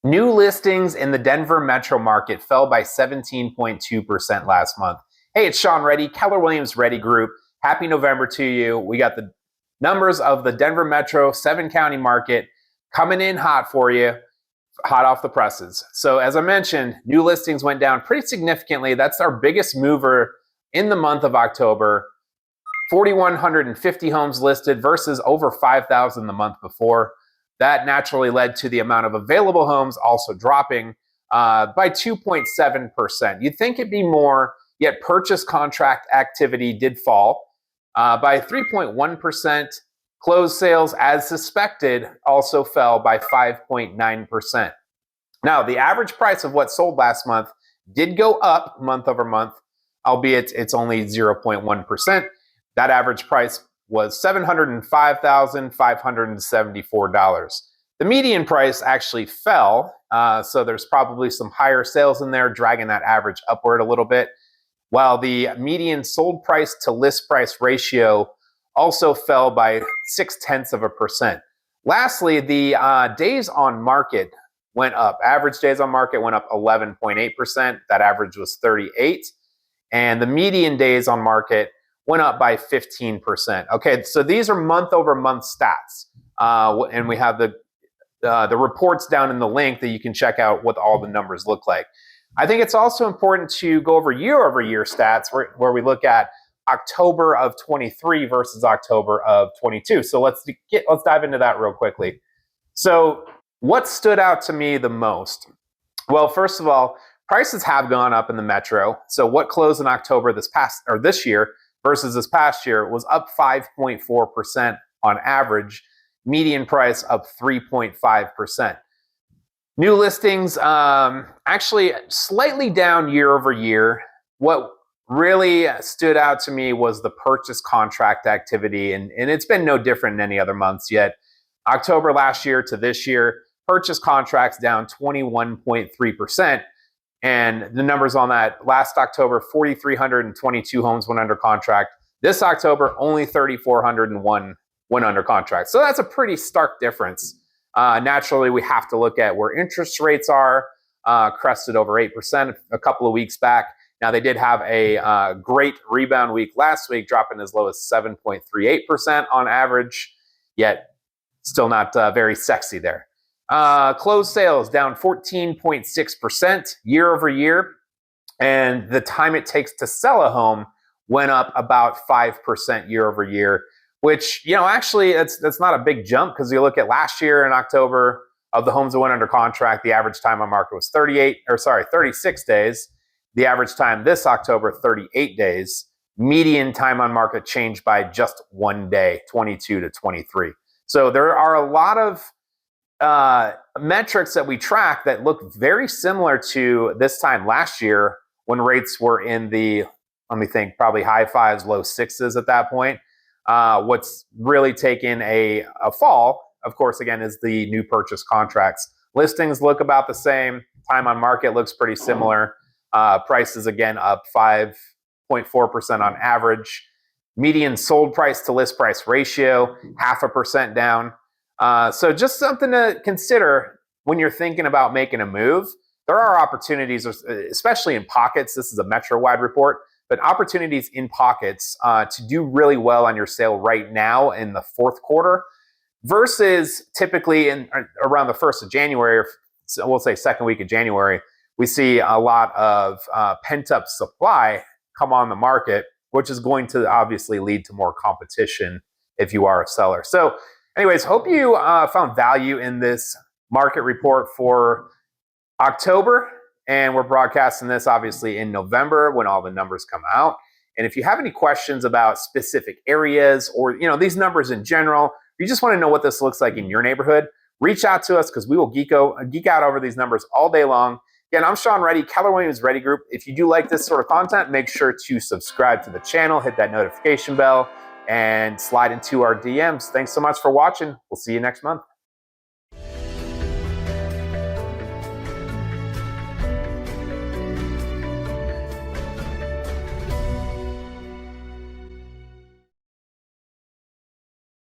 New listings in the Denver metro market fell by 17.2% last month. Hey, it's Sean Reddy, Keller Williams Reddy Group. Happy November to you. We got the numbers of the Denver metro 7-county market coming in hot for you, hot off the presses. So as I mentioned, new listings went down pretty significantly. That's our biggest mover in the month of October. 4,150 homes listed versus over 5,000 the month before. That naturally led to the amount of available homes also dropping by 2.7%. You'd think it'd be more, yet purchase contract activity did fall by 3.1%. Closed sales, as suspected, also fell by 5.9%. Now, the average price of what sold last month did go up month over month, albeit it's only 0.1%. That average price was $705,574. The median price actually fell, so there's probably some higher sales in there, dragging that average upward a little bit, while the median sold price to list price ratio also fell by 0.6%. Lastly, the days on market went up. Average days on market went up 11.8%. That average was 38. And the median days on market went up by 15%. Okay, so these are month over month stats. And we have the reports down in the link that you can check out what all the numbers look like. I think it's also important to go over year stats where we look at October of 23 versus October of 22. So let's dive into that real quickly. So what stood out to me the most? Well, first of all, prices have gone up in the metro. So what closed in October this year versus this past year was up 5.4% on average, median price up 3.5%. New listings actually slightly down year over year. What really stood out to me was the purchase contract activity, and it's been no different in any other months yet. October last year to this year, purchase contracts down 21.3%. And the numbers on that, last October, 4,322 homes went under contract. This October, only 3,401 went under contract. So that's a pretty stark difference. Naturally, we have to look at where interest rates are, crested over 8% a couple of weeks back. Now, they did have a great rebound week last week, dropping as low as 7.38% on average, yet still not very sexy there. Closed sales down 14.6% year over year. And the time it takes to sell a home went up about 5% year over year, which, actually that's not a big jump because you look at last year in October, of the homes that went under contract, the average time on market was 36 days. The average time this October, 38 days. Median time on market changed by just 1 day, 22 to 23. So there are a lot of metrics that we track that look very similar to this time last year when rates were in the, let me think, probably high fives, low sixes at that point. What's really taken a fall, of course, again, is the new purchase contracts. Listings look about the same. Time on market looks pretty similar. Prices, again, up 5.4% on average. Median sold price to list price ratio, 0.5% down. So just something to consider when you're thinking about making a move. There are opportunities, especially in pockets. This is a metro-wide report, but opportunities in pockets to do really well on your sale right now in the fourth quarter versus typically around the 1st of January, or we'll say second week of January, we see a lot of pent-up supply come on the market, which is going to obviously lead to more competition if you are a seller. So anyways, hope you found value in this market report for October. And we're broadcasting this obviously in November when all the numbers come out. And if you have any questions about specific areas or these numbers in general, you just want to know what this looks like in your neighborhood, reach out to us because we will geek out over these numbers all day long. Again, I'm Sean Reddy, Keller Williams Reddy Group. If you do like this sort of content, make sure to subscribe to the channel, hit that notification bell, and slide into our DMs. Thanks so much for watching. We'll see you next month.